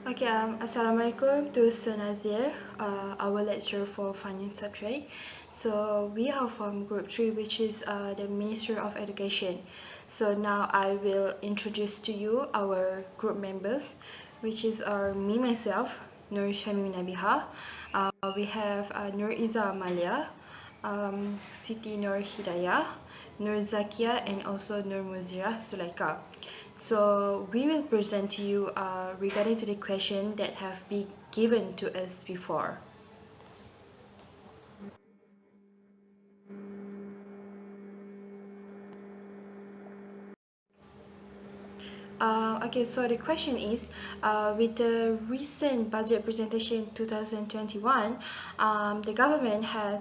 Okay, Assalamualaikum to Sir Nazir, our lecturer for finance subject. So we are from Group 3, which is the Ministry of Education. So now I will introduce to you our group members, which is me myself, Nur Shamim Nabiha. We have Nur Iza Amalia, Siti Nur Hidayah, Nur Zakia, and also Nur Muzira Sulaika. So we will present to you regarding to the question that have been given to us before. Okay, so the question is, with the recent budget presentation 2021, the government has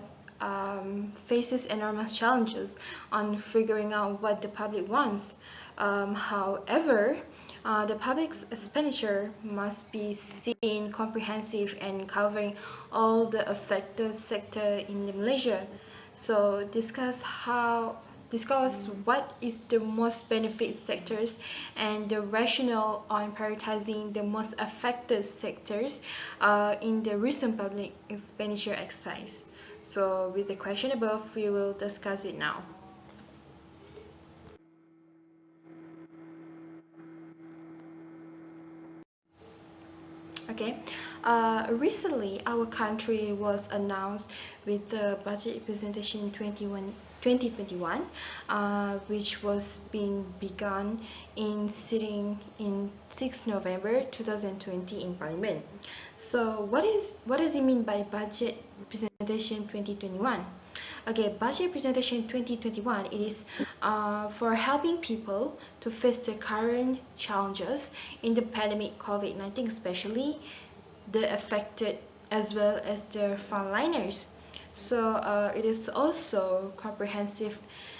faces enormous challenges on figuring out what the public wants. However, the public's expenditure must be seen comprehensive and covering all the affected sector in Malaysia. So discuss what is the most benefit sectors and the rationale on prioritizing the most affected sectors in the recent public expenditure exercise. So with the question above, we will discuss it now. Okay, recently our country was announced with the budget presentation 2021, which was being begun in sitting in 6 November 2020 in Parliament. So what does it mean by budget presentation 2021? Okay, budget presentation 2021, it is for helping people to face the current challenges in the pandemic COVID-19, especially the affected as well as the frontliners. So it is also comprehensive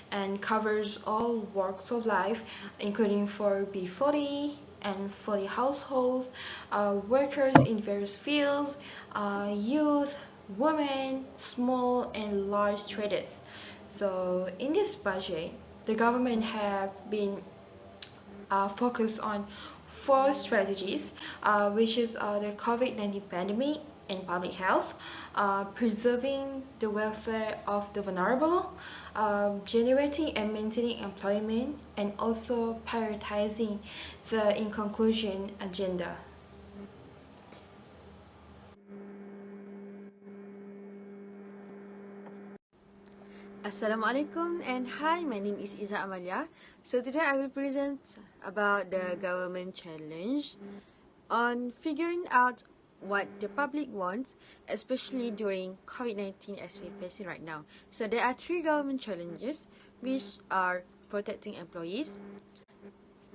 and covers all walks of life, including for B40 and for the households, workers in various fields, youth, women, small and large traders. So in this budget, the government have been focused on four strategies, which is the COVID-19 pandemic and public health, preserving the welfare of the vulnerable, generating and maintaining employment, and also prioritizing the in conclusion agenda. Assalamualaikum and hi, my name is Iza Amalia. So today I will present about the government challenge on figuring out what the public wants, especially during COVID-19 as we're facing right now. So there are three government challenges, which are protecting employees,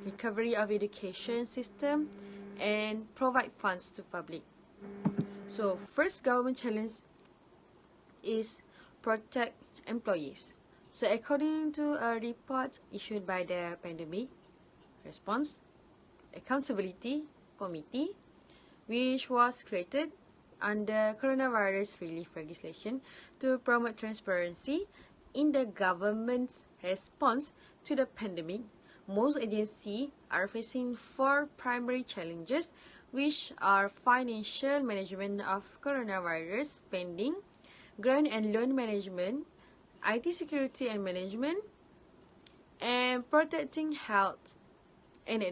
recovery of education system, and provide funds to public. So first government challenge is protect employees. So according to a report issued by the Pandemic Response Accountability Committee, which was created under coronavirus relief legislation to promote transparency in the government's response to the pandemic, most agencies are facing four primary challenges, which are financial management of coronavirus spending, grant and loan management, IT security and management, and protecting health and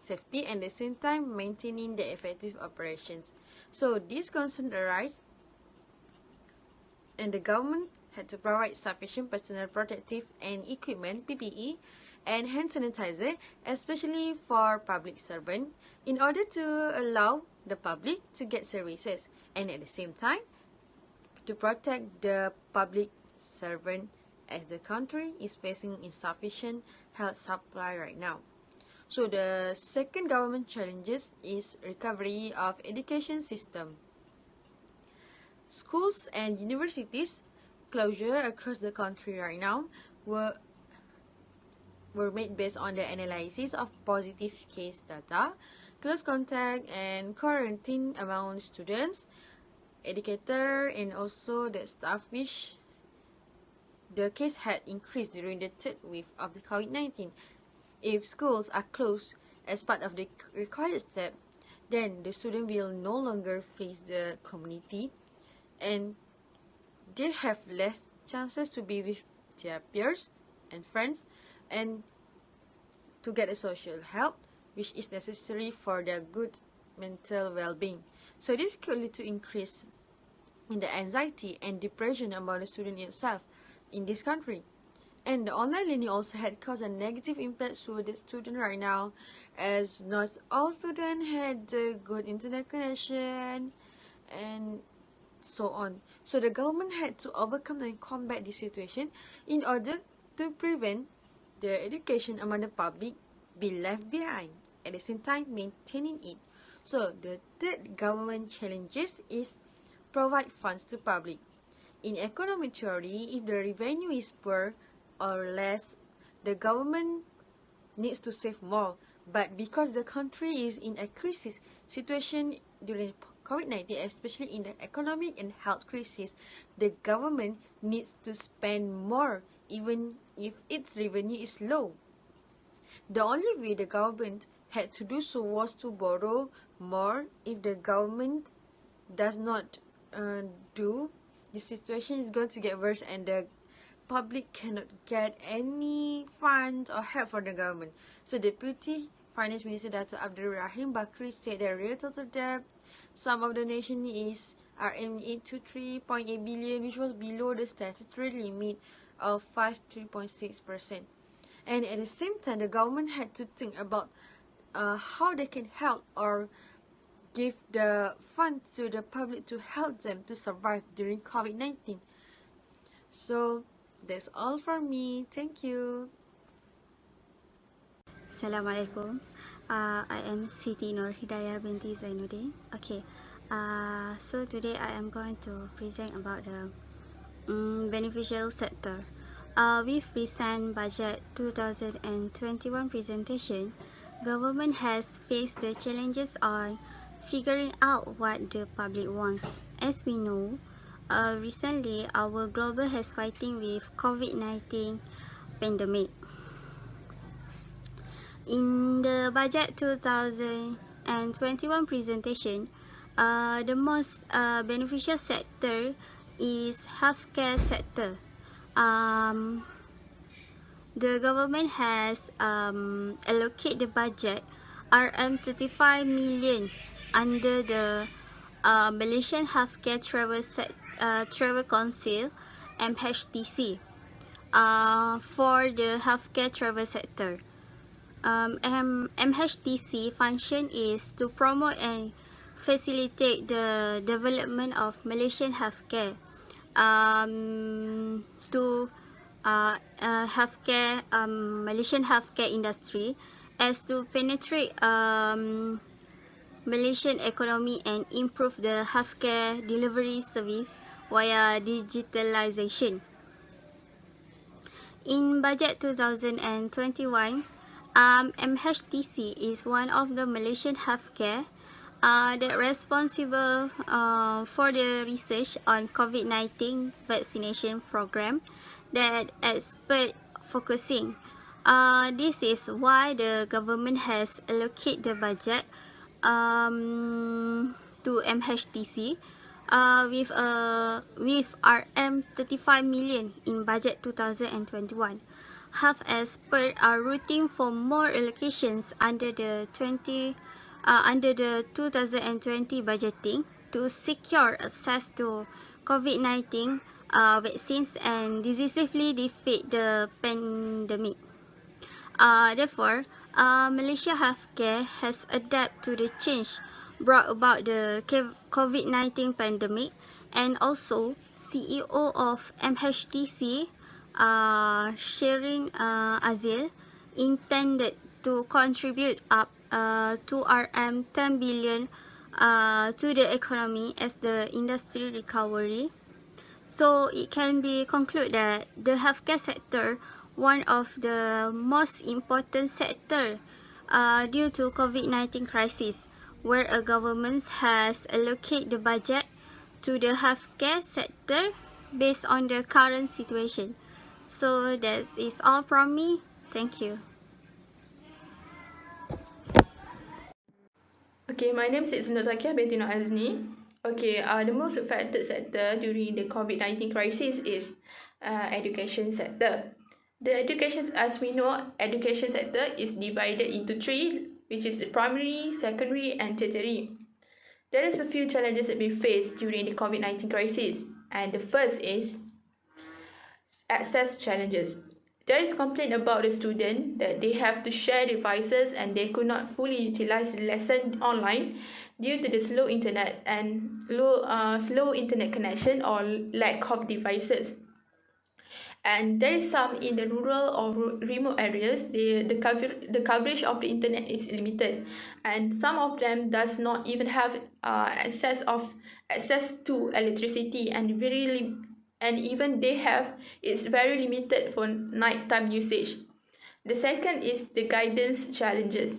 safety, and at the same time maintaining the effective operations. So these concerns arise, and the government had to provide sufficient personal protective and equipment (PPE) and hand sanitizer, especially for public servants, in order to allow the public to get services, and at the same time to protect the public servant as the country is facing insufficient health supply right now. So the second government challenges is recovery of education system. Schools and universities closure across the country right now were made based on the analysis of positive case data, close contact and quarantine among students, educator, and also the staff, which the case had increased during the third wave of the COVID-19. If schools are closed as part of the required step, then the student will no longer face the community and they have less chances to be with their peers and friends and to get a social help which is necessary for their good mental well-being. So this could lead to increase in the anxiety and depression among the student itself in this country. And the online learning also had caused a negative impact to the student right now, as not all students had a good internet connection and so on. So the government had to overcome and combat this situation in order to prevent the education among the public be left behind, at the same time maintaining it. So the third government challenges is provide funds to public. In economic theory, if the revenue is poor or less, the government needs to save more. But because the country is in a crisis situation during COVID-19, especially in the economic and health crisis, the government needs to spend more even if its revenue is low. The only way the government had to do so was to borrow more. If the government does not do, the situation is going to get worse and the public cannot get any funds or help from the government. So Deputy Finance Minister Dato Abdul Rahim Bakri said that real total debt sum of the nation is RM823.8 billion, which was below the statutory limit of 3.6%. And at the same time, the government had to think about how they can help or give the funds to the public to help them to survive during COVID-19. So that's all from me. Thank you. Assalamualaikum. I am Siti Nur Hidayah binti Zainuddin. Okay. So today I am going to present about the beneficial sector. With recent budget 2021 presentation, government has faced the challenges on figuring out what the public wants. As we know, recently our global has fighting with COVID-19 pandemic. In the budget 2021 presentation, the most beneficial sector is healthcare sector. The government has allocated the budget RM35 million under the Malaysian Healthcare Travel Council (MHTC) for the healthcare travel sector. MHTC function is to promote and facilitate the development of Malaysian healthcare to Malaysian healthcare industry as to penetrate Malaysian economy and improve the healthcare delivery service via digitalization. In budget 2021, MHTC is one of the Malaysian healthcare that responsible for the research on COVID-19 vaccination program that expert focusing. This is why the government has allocated the budget to MHTC with RM35 million in budget 2021. Health experts are rooting for more allocations under the 2020 budgeting to secure access to COVID-19 vaccines and decisively defeat the pandemic. Therefore, Malaysia Healthcare has adapted to the change brought about the COVID-19 pandemic, and also CEO of MHTC, Shirin Azil, intended to contribute up to RM10 billion to the economy as the industry recovery. So it can be concluded that the healthcare sector, one of the most important sector due to COVID-19 crisis, where a government has allocated the budget to the healthcare sector based on the current situation. So that is all from me. Thank you. Okay, my name is Zakia binti Nur Azni. Okay, the most affected sector during the COVID-19 crisis is education sector. The education, as we know, education sector is divided into three, which is the primary, secondary, and tertiary. There is a few challenges that we face during the COVID-19 crisis, and the first is access challenges. There is complaint about the student that they have to share devices and they could not fully utilize the lesson online due to the slow internet and slow internet connection or lack of devices. And there is some in the rural or remote areas, the coverage of the internet is limited, and some of them does not even have access to electricity, and even they have, it's very limited for nighttime usage. The second is the guidance challenges.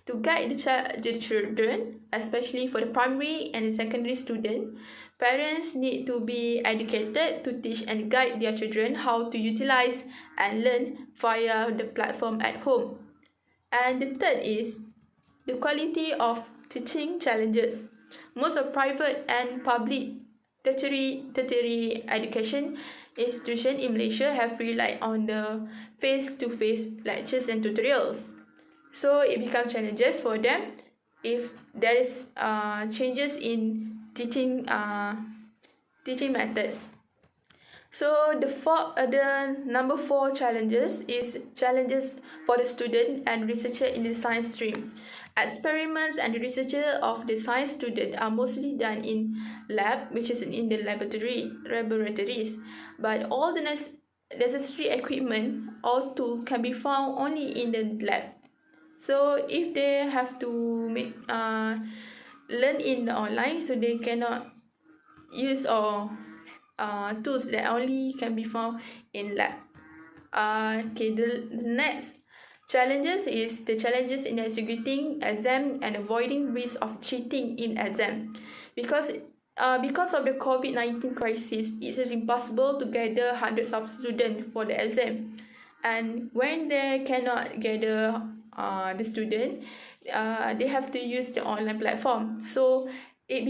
To guide the children, especially for the primary and secondary student, parents need to be educated to teach and guide their children how to utilize and learn via the platform at home. And the third is the quality of teaching challenges. Most of private and public tertiary education institutions in Malaysia have relied on the face-to-face lectures and tutorials. So it becomes challenges for them if there is changes in teaching method. So the number 4 challenges is challenges for the student and researcher in the science stream. Experiments and the researcher of the science student are mostly done in lab, which is in the laboratories. But all the necessary equipment or tool can be found only in the lab. So if they have to learn in the online, so they cannot use or tools that only can be found in lab. Okay, the next challenges is the challenges in executing exam and avoiding risk of cheating in exam, because of the COVID-19 crisis, it is impossible to gather hundreds of students for the exam, and when they cannot gather the student, they have to use the online platform. So it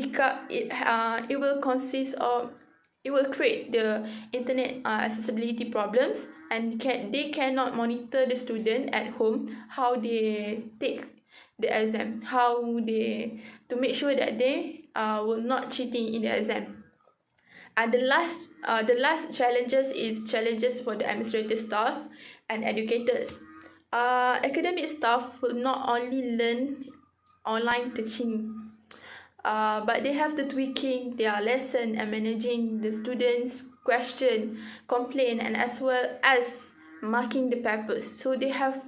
will create the internet accessibility problems, and they cannot monitor the student at home how they take the exam, to make sure that they will not cheating in the exam. And the last challenges is challenges for the administrative staff and educators. Academic staff will not only learn online teaching, but they have to tweaking their lesson and managing the students' question, complaint, and as well as marking the papers. So they have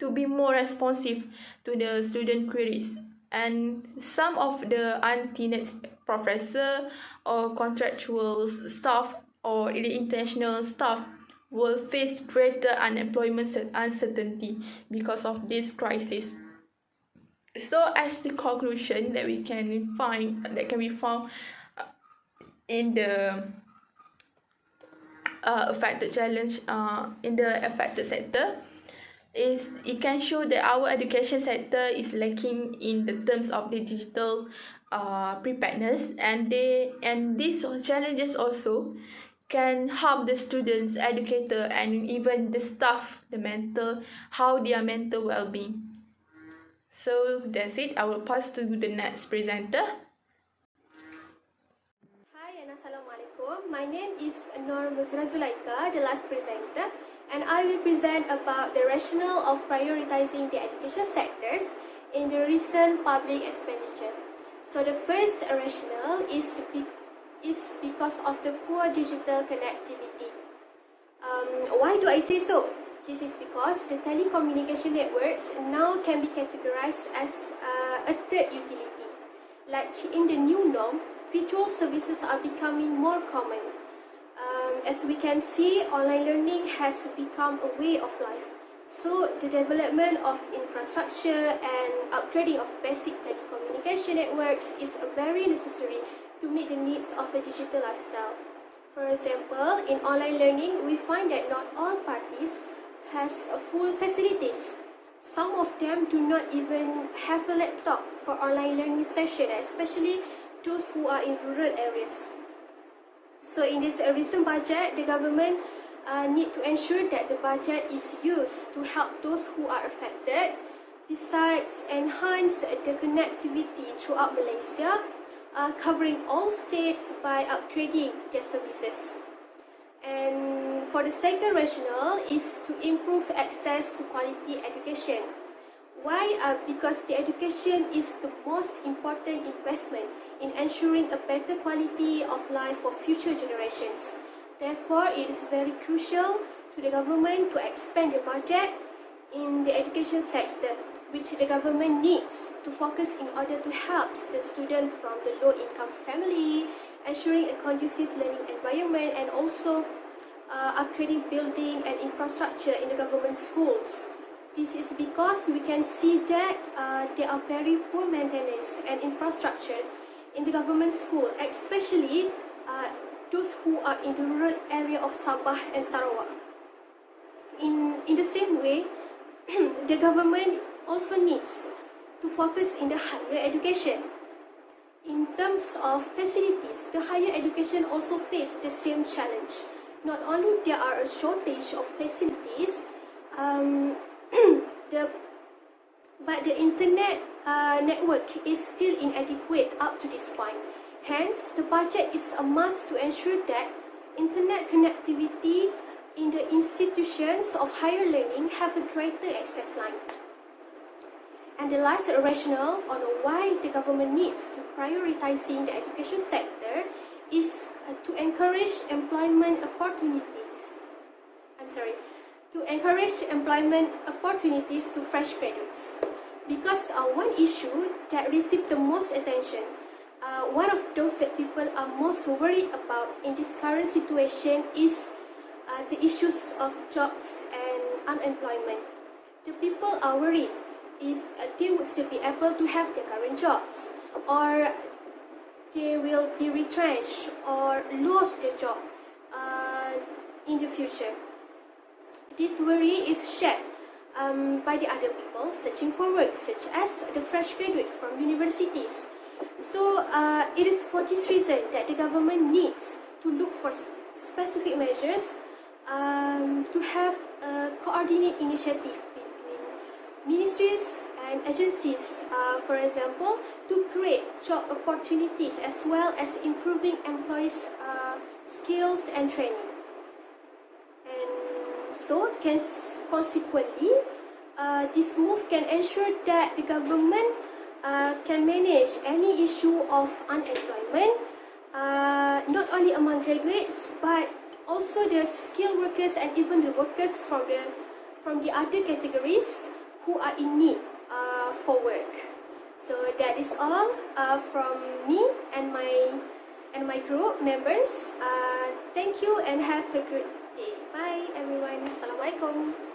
to be more responsive to the student queries. And some of the untenured professor or contractual staff or the international staff will face greater unemployment uncertainty because of this crisis. So as the conclusion that can be found in the affected sector, is it can show that our education sector is lacking in the terms of the digital preparedness, and these challenges also can harm the students, educator, and even the staff, their mental well-being. So that's it. I will pass to the next presenter. Hi and Assalamualaikum. My name is Nur Muzra Zulaika, the last presenter, and I will present about the rationale of prioritizing the education sectors in the recent public expenditure. So the first rationale is because of the poor digital connectivity. Why do I say so? This is because the telecommunication networks now can be categorized as a third utility. Like in the new norm, virtual services are becoming more common. As we can see, online learning has become a way of life. So the development of infrastructure and upgrading of basic telecommunication networks is very necessary to meet the needs of a digital lifestyle. For example, in online learning, we find that not all parties has full facilities. Some of them do not even have a laptop for online learning session, especially those who are in rural areas. So in this recent budget, the government need to ensure that the budget is used to help those who are affected. Besides, enhance the connectivity throughout Malaysia, covering all states by upgrading their services. And for the second rationale is to improve access to quality education. Why? Because the education is the most important investment in ensuring a better quality of life for future generations. Therefore, it is very crucial to the government to expand the budget in the education sector, which the government needs to focus in order to help the student from the low-income family, ensuring a conducive learning environment, and also upgrading building and infrastructure in the government schools. This is because we can see that there are very poor maintenance and infrastructure in the government school, especially those who are in the rural area of Sabah and Sarawak. In the same way, the government also needs to focus in the higher education. In terms of facilities, the higher education also face the same challenge. Not only there are a shortage of facilities, but the internet network is still inadequate up to this point. Hence, the budget is a must to ensure that internet connectivity in the institutions of higher learning have a greater access line. And the last rationale on why the government needs to prioritizing the education sector is to encourage employment opportunities. To encourage employment opportunities to fresh graduates. Because one issue that received the most attention, one of those that people are most worried about in this current situation is the issues of jobs and unemployment. The people are worried if they would still be able to have their current jobs, or they will be retrenched or lose their job in the future. This worry is shared by the other people searching for work, such as the fresh graduate from universities. So it is for this reason that the government needs to look for specific measures to have a coordinated initiative between ministries and agencies, for example, to create job opportunities as well as improving employees' skills and training. And so, consequently, this move can ensure that the government can manage any issue of unemployment, not only among graduates, but also the skilled workers and even the workers from the other categories who are in need for work. So that is all from me and my group members. Thank you and have a great day. Bye everyone. Assalamualaikum.